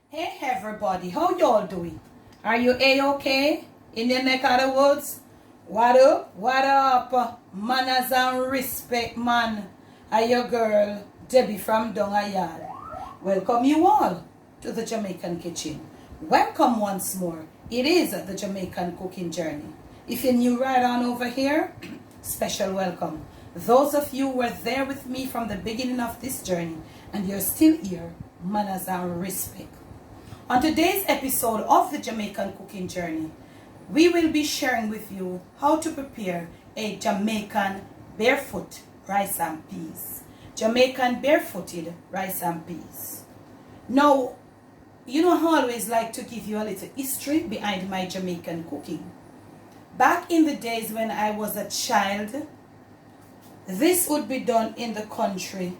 Hey everybody, how y'all doing? Are you a-okay in your neck of the woods? What up? What up? Manners and respect, man. Are your girl, Debbie from Yard. Welcome you all to the Jamaican kitchen. Welcome once more. It is the Jamaican cooking journey. If you're new right on over here, special welcome. Those of you who were there with me from the beginning of this journey and you're still here, manners and respect. On today's episode of the Jamaican cooking journey, we will be sharing with you how to prepare a Jamaican barefoot rice and peas. Jamaican barefooted rice and peas. Now, you know how I always like to give you a little history behind my Jamaican cooking. Back in the days when I was a child, this would be done in the country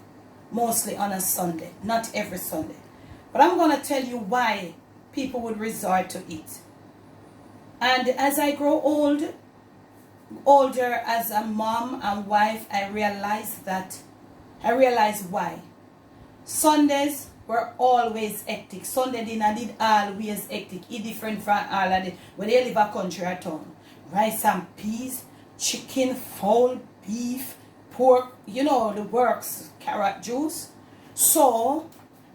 mostly on a Sunday, not every Sunday. But I'm going to tell you why people would resort to it. And as I grow older as a mom and wife, I realized why. Sundays were always hectic. Sunday dinner did always hectic. It different from all of it. When they live a country or town. Rice and peas, chicken, fowl, beef, pork, you know, the works, carrot juice. So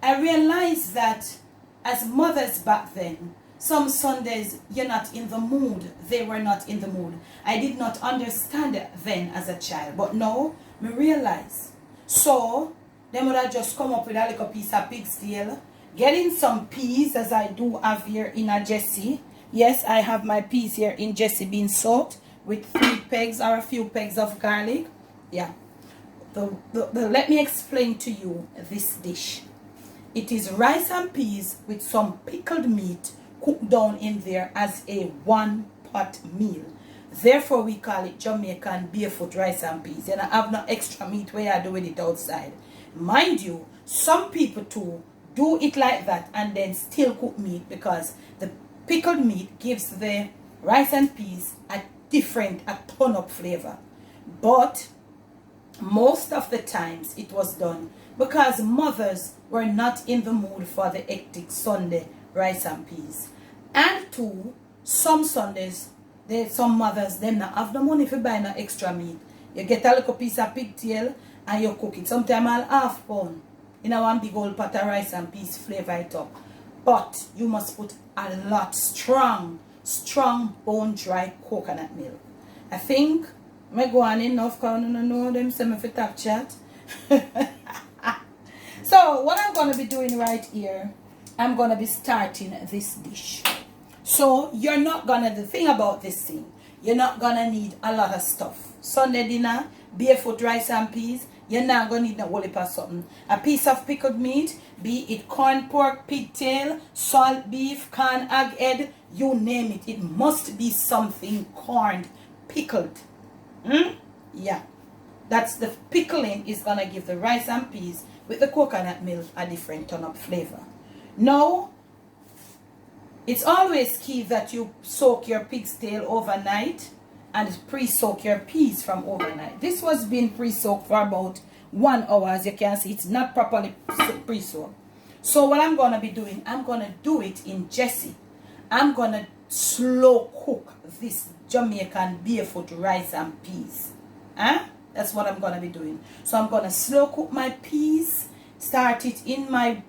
I realized that as mothers back then, some Sundays you're not in the mood. They were not in the mood. I did not understand it then as a child. But now, I realize. So, they would have just come up with a little piece of pigtail, getting some peas as I do have here in a Jessie. Yes, I have my peas here in Jessie being soaked with 3 pegs or a few pegs of garlic. Yeah. Let me explain to you this dish. It is rice and peas with some pickled meat cooked down in there as a one-pot meal. Therefore, we call it Jamaican barefoot rice and peas. And I have no extra meat where I do with it outside. Mind you, some people too do it like that and then still cook meat because the pickled meat gives the rice and peas a turn-up flavor. But most of the times it was done because mothers were not in the mood for the hectic Sunday rice and peas. And two, some Sundays, some mothers, them not have the money for buy no extra meat. You get a little piece of pigtail and you cook it. Sometimes I'll half pound in a one big old pot of rice and peas, flavor it up. But you must put a lot strong bone dry coconut milk. I think I go on enough because I don't know them say me for top chat. So what I'm going to be doing right here, I'm going to be starting this dish. So you're not going to, the thing about this thing, you're not going to need a lot of stuff. Sunday dinner, barefoot rice and peas, you're not going to need a whole heap of something. A piece of pickled meat, be it corn, pork, pigtail, salt beef, corn, egg head, you name it. It must be something corned, pickled. Yeah. That's the pickling is going to give the rice and peas with the coconut milk a different turn-up flavor. Now, it's always key that you soak your pig's tail overnight and pre-soak your peas from overnight. This was being pre-soaked for about 1 hour. As you can see, it's not properly pre-soaked. So what I'm going to be doing, I'm going to do it in Jessie. I'm going to slow cook this Jamaican barefoot rice and peas. That's what I'm going to be doing. So I'm going to slow cook my peas. Start it in my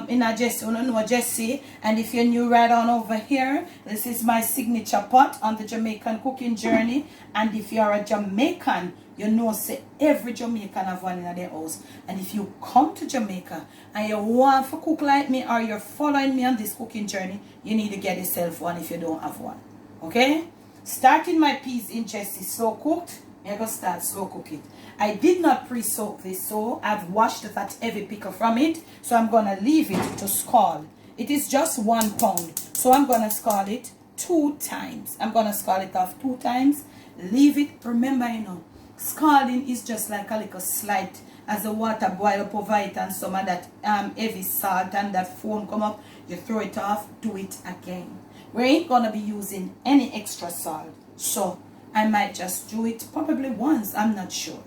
in a Jessie. And if you're new right on over here, this is my signature pot on the Jamaican cooking journey. And if you're a Jamaican, you know say every Jamaican have one in their house. And if you come to Jamaica and you want to cook like me or you're following me on this cooking journey, you need to get yourself one if you don't have one. Okay? Starting my peas in Jessie slow cooked. I'm going to start slow cook it. I did not pre-soak this, so I've washed that heavy pickle from it. So I'm going to leave it to scald. It is just 1 pound. So I'm going to scald it 2 times. I'm going to scald it off 2 times. Leave it. Remember, you know, scalding is just like a little slight. As the water boil up over it and some of that heavy salt and that foam come up, you throw it off, do it again. We ain't going to be using any extra salt. So I might just do it probably once, I'm not sure.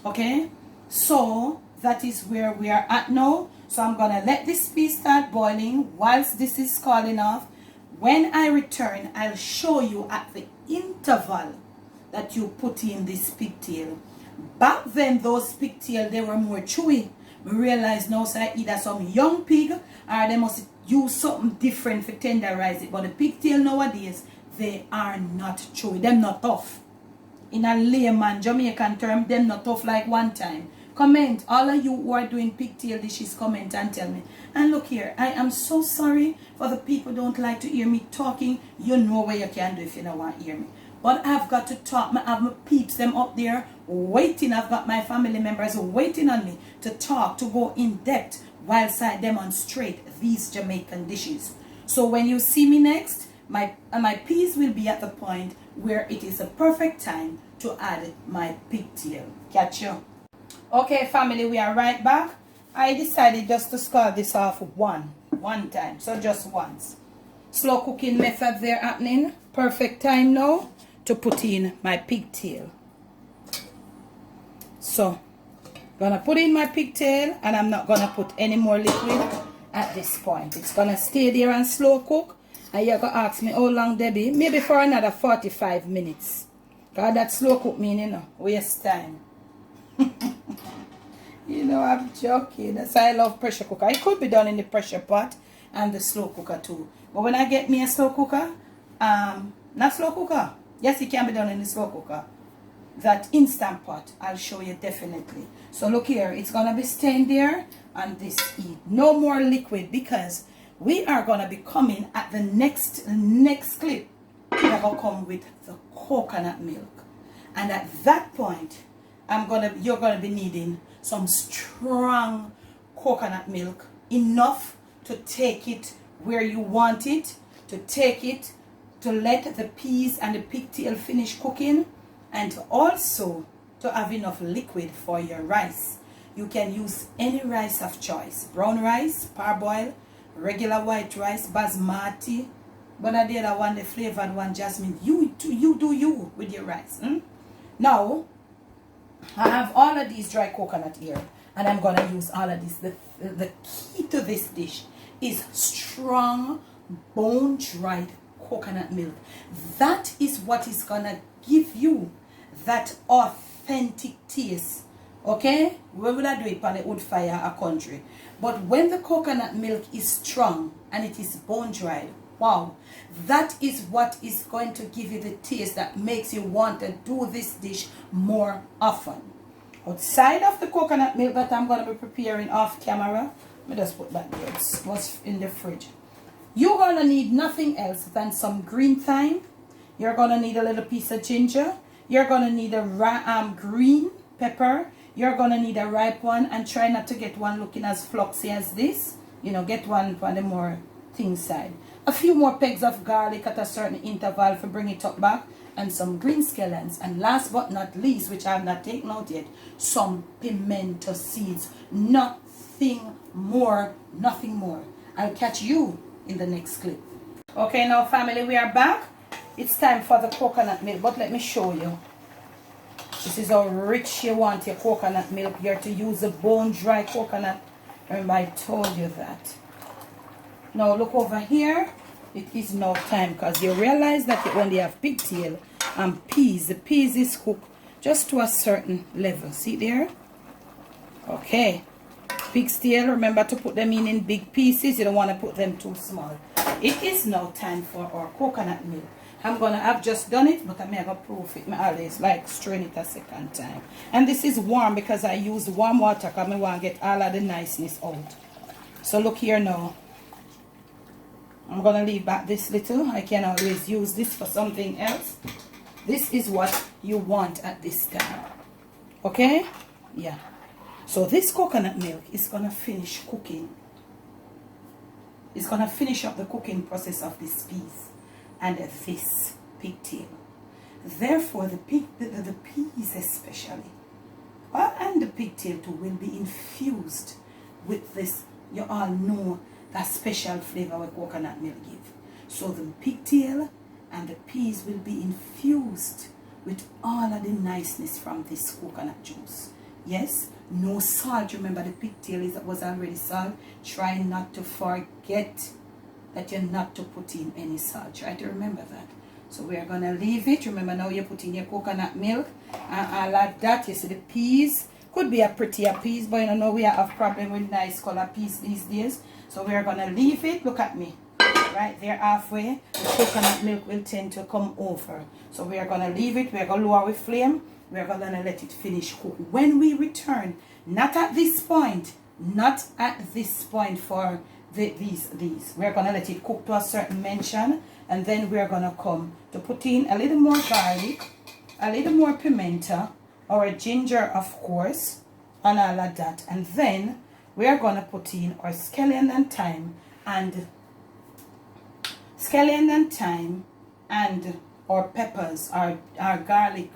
Okay, so that is where we are at now. So I'm going to let this peas start boiling whilst this is scalding off. When I return, I'll show you at the interval that you put in this pigtail. Back then, those pigtail, they were more chewy. We realize now, so either some young pig or they must use something different to tenderize it. But the pigtail nowadays, they are not chewy. Them not tough. In a layman Jamaican term, them not tough like one time. Comment, all of you who are doing pigtail dishes, comment and tell me. And look here, I am so sorry for the people who don't like to hear me talking. You know what you can do if you don't want to hear me. But I've got to talk. I have my peeps them up there waiting. I've got my family members waiting on me to talk, to go in depth whilst I demonstrate these Jamaican dishes. So when you see me next, my peas will be at the point where it is a perfect time to add my pigtail. Catch you. Okay, family, we are right back. I decided just to scald this off one time, so just once. Slow cooking method there happening. Perfect time now to put in my pigtail. So, gonna put in my pigtail, and I'm not gonna put any more liquid at this point. It's gonna stay there and slow cook. And you're gonna ask me how long, Debbie? Maybe for another 45 minutes. Because that slow cook mean, you know, waste time. You know, I'm joking. That's why I love pressure cooker. It could be done in the pressure pot and the slow cooker too. But when I get me a slow cooker, not slow cooker. Yes, it can be done in the slow cooker. That instant pot, I'll show you definitely. So look here, it's gonna be staying there on this heat. No more liquid, because we are gonna be coming at the next clip. We're gonna come with the coconut milk, and at that point, you're gonna be needing some strong coconut milk, enough to take it where you want it, to take it to let the peas and the pigtail finish cooking, and also to have enough liquid for your rice. You can use any rice of choice: brown rice, parboil, regular white rice, basmati, but the other one, the flavored one, jasmine. You do you with your rice. Now I have all of these dry coconut here, and I'm gonna use all of this. The key to this dish is strong bone-dried coconut milk. That is what is gonna give you that authentic taste. Okay, we would do it on the wood fire a country, but when the coconut milk is strong and it is bone-dried, wow, that is what is going to give you the taste that makes you want to do this dish more often. Outside of the coconut milk that I'm going to be preparing off camera, let me just put that there. It was in the fridge. You're going to need nothing else than some green thyme. You're going to need a little piece of ginger. You're going to need a green pepper. You're going to need a ripe one, and try not to get one looking as fluffy as this. You know, get one on the more thin side. A few more pegs of garlic at a certain interval to bring it up back, and some green scallions, and last but not least, which I have not taken out yet, some pimento seeds. Nothing more, nothing more. I'll catch you in the next clip. Okay, now family, we are back. It's time for the coconut milk, but let me show you. This is how rich you want your coconut milk. You're to use a bone-dry coconut. Remember, I told you that. Now look over here. It is now time, because you realize that you only have pigtail and peas. The peas is cooked just to a certain level. See there? Okay. Pigtail, remember to put them in big pieces. You don't want to put them too small. It is now time for our coconut milk. I've just done it, but I'm going to proof it. I always like strain it a second time. And this is warm because I use warm water, because I want to get all of the niceness out. So look here now. I'm going to leave back this little. I can always use this for something else. This is what you want at this time. Okay? Yeah. So this coconut milk is going to finish cooking. It's going to finish up the cooking process of this peas and this pigtail. Therefore, the peas especially, and the pigtail too, will be infused with this. You all know that special flavor what coconut milk give. So the pigtail and the peas will be infused with all of the niceness from this coconut juice. Yes, no salt. Remember the pigtail was already salt. Try not to forget that you're not to put in any salt. Try to remember that. So we are going to leave it. Remember now you put in your coconut milk and all of that. You see the peas. Could be a prettier peas, but you know we have problem with nice color peas these days. So we are going to leave it. Look at me. Right there halfway. The coconut milk will tend to come over. So we are going to leave it. We are going to lower the flame. We are going to let it finish cook. When we return, not at this point. Not at this point for these. We're going to let it cook to a certain mention. And then we're going to come to put in a little more garlic, a little more pimento, or ginger, of course, and all of that. And then we're going to put in our scallion and thyme and our peppers, our garlic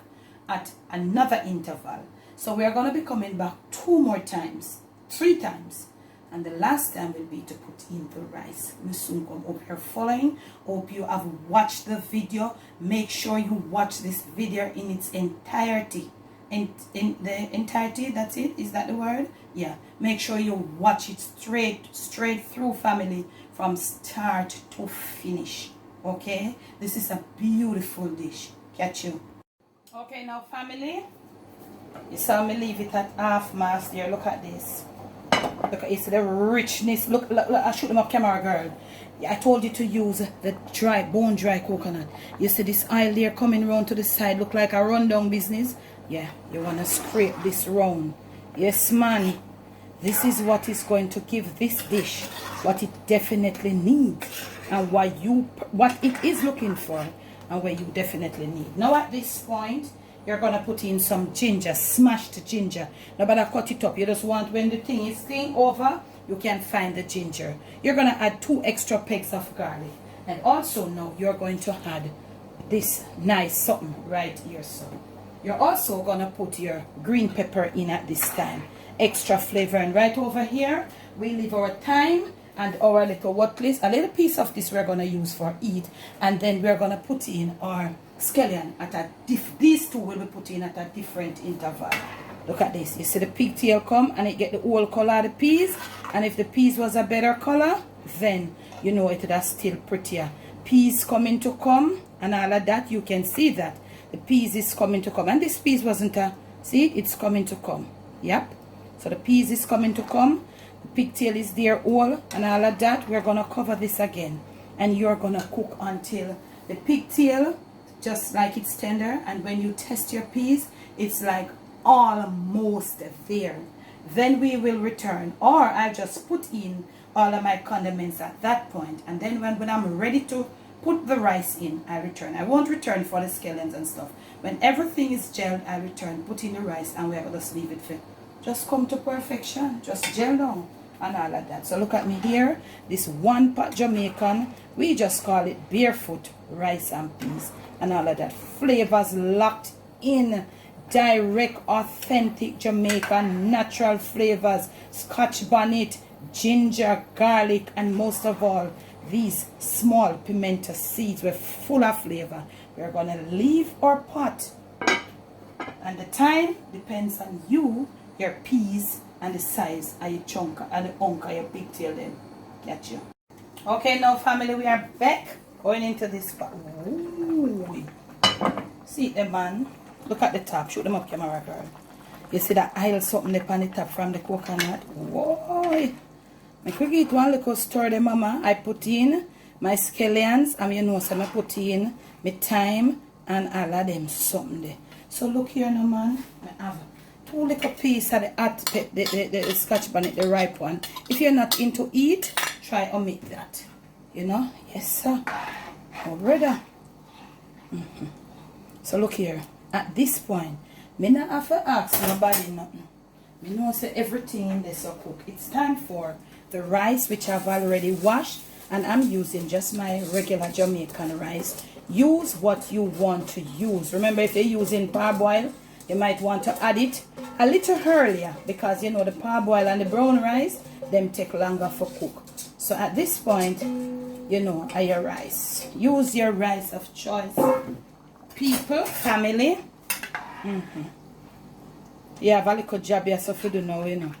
at another interval. So we're going to be coming back 2 more times, 3 times. And the last time will be to put in the rice. We soon come. Hope you're following. Hope you have watched the video. Make sure you watch this video in its entirety. In the entirety, that's it. Is that the word? Yeah. Make sure you watch it straight through, family, from start to finish. Okay? This is a beautiful dish. Catch you. Okay, now family. You saw me leave it at half mast there. Look at this. Look at it's the richness. Look, I shoot them up camera, girl. Yeah, I told you to use the bone dry coconut. You see this oil there coming around to the side, look like a rundown business. Yeah, you want to scrape this round. Yes, man. This is what is going to give this dish what it definitely needs and what it is looking for and what you definitely need. Now at this point, you're going to put in some ginger, smashed ginger. Nobody cut it up. You just want when the thing is clean over, you can find the ginger. You're going to add 2 extra pegs of garlic. And also now you're going to add this nice something right here. So you're also going to put your green pepper in at this time. Extra flavor. And right over here, we leave our thyme and our little what place. A little piece of this we're going to use for eat. And then we're going to put in our scallion at these 2 will be put in at a different interval. Look at this. You see the pigtail come and it get the whole color of the peas. And if the peas was a better color, then you know it is still prettier. Peas coming to come and all of that. You can see that the peas is coming to come. And this peas wasn't a, see, it's coming to come. Yep. So the peas is coming to come. The pigtail is there all and all of that. We're going to cover this again. And you're going to cook until the pigtail just like it's tender, and when you test your peas, it's like almost there. Then we will return, or I'll just put in all of my condiments at that point, and then when I'm ready to put the rice in, I return. I won't return for the scallions and stuff. When everything is gelled, I return, put in the rice, and we're going to just leave it for just come to perfection, just gel down and all of that. So look at me here, this 1 pot Jamaican, we just call it Barefoot rice and peas. And all of that flavors locked in, direct, authentic Jamaican natural flavors, Scotch bonnet, ginger, garlic, and most of all these small pimento seeds were full of flavor. We're going to leave our pot, and the time depends on you, your peas, and the size of your chunk and the hunk of your pigtail. Then catch you. Okay, now family, we are back going into this pot. Ooh. See them, man. Look at the top. Shoot them up, camera girl. You see that aisle something up on the top from the coconut. Whoa. I could get one little stir the mama. I put in my scallions, and you know, so I put in my thyme and all of them something there. So look here now, man. I have 2 little pieces of the hot the Scotch bonnet, the ripe one. If you're not into it, try omit that. You know? Yes, sir. Oh, brother. So look here. At this point, me not have to ask nobody nothing. Me know say everything in this will cook. It's time for the rice, which I've already washed, and I'm using just my regular Jamaican rice. Use what you want to use. Remember, if you're using parboil, you might want to add it a little earlier, because you know the parboil and the brown rice, them take longer for cook. So at this point, you know, your rice. Use your rice of choice. People, family. You have a little job you have to do now, you know.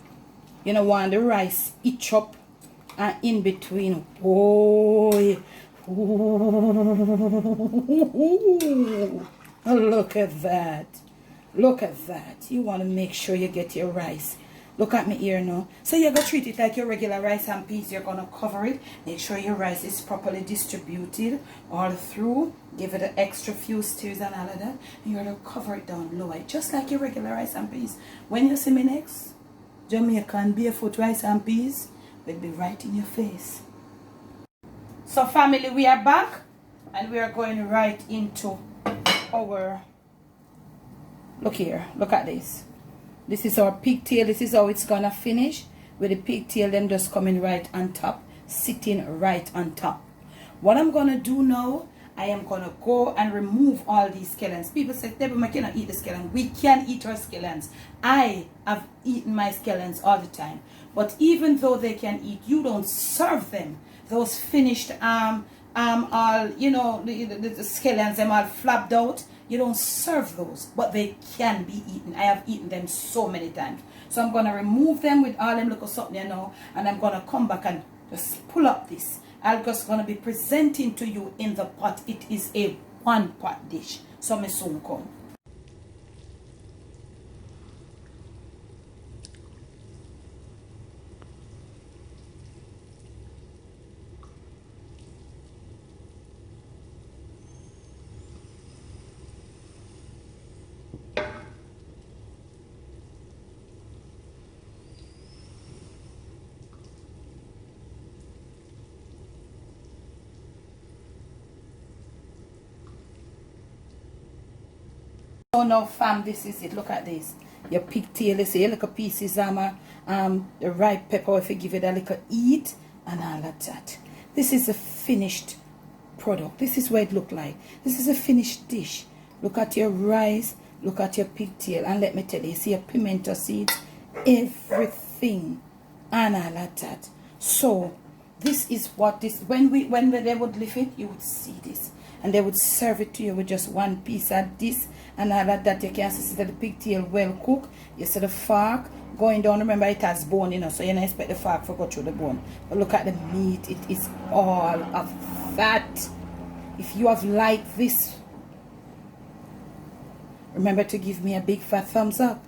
You know, want the rice each up and in between. Oh, look at that. Look at that. You want to make sure you get your rice. Look at me here now. So you're going to treat it like your regular rice and peas. You're going to cover it. Make sure your rice is properly distributed all through. Give it an extra few stirrs and all of that. And you're going to cover it down low. Just like your regular rice and peas. When you see me next, Jamaican barefoot rice and peas will be right in your face. So family, we are back. And we are going right into our... Look here. Look at this. This is our pigtail. This is how it's gonna finish. With the pigtail them just coming right on top. Sitting right on top. What I'm gonna do now, I am gonna go and remove all these scallions. People say, Deborah, I cannot eat the scallion. We can eat our scallions. I have eaten my scallions all the time. But even though they can eat, you don't serve them. Those finished all, you know, the scallions, them all flapped out. You don't serve those, but they can be eaten. I have eaten them so many times. So I'm going to remove them with all them little something, you know, and I'm going to come back and just pull up this. I'm just going to be presenting to you in the pot. It is a one-pot dish. So me soon come. So now fam, this is it. Look at this. Your pigtail, you see, your little pieces, the ripe pepper, if you give it a little eat, and all of that. This is a finished product. This is what it look like. This is a finished dish. Look at your rice, look at your pigtail, and let me tell you, see your pimento seeds, everything, and all of that. So, this is what this, when they would lift it, you would see this. And they would serve it to you with just one piece of this and all of that. You can see that the pigtail well cooked. You see the fork going down. Remember, it has bone, you know, so you don't expect the fork to go through the bone. But look at the meat. It is all of that. If you have liked this, remember to give me a big fat thumbs up.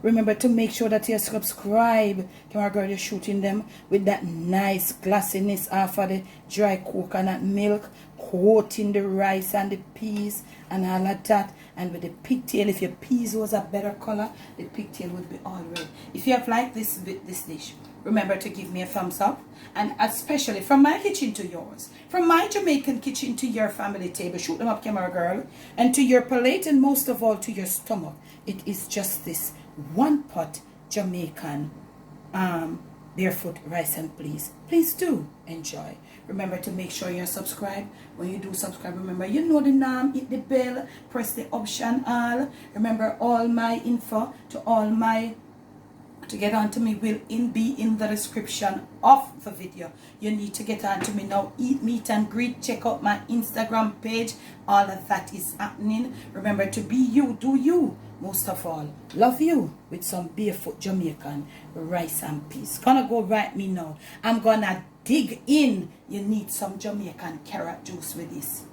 Remember to make sure that you subscribe. Camera girl, you're shooting them with that nice glassiness off of the dry coconut milk, coating the rice and the peas and all of that. And with the pigtail, if your peas was a better color, the pigtail would be all red. If you have liked this dish, remember to give me a thumbs up. And especially from my kitchen to yours, from my Jamaican kitchen to your family table, shoot them up, camera girl, and to your plate, and most of all to your stomach. It is just this one pot Jamaican barefoot rice and peas. Please do enjoy. Remember to make sure you're subscribed. When you do subscribe, remember, you know the name, hit the bell, press the option all. Remember, all my info to get onto me will be in the description of the video. You need to get onto me now. Eat meet and greet. Check out my Instagram page. All of that is happening. Remember to be you, do you. Most of all, love you with some barefoot Jamaican rice and peas. Gonna go right me now. I'm gonna dig in. You need some Jamaican carrot juice with this.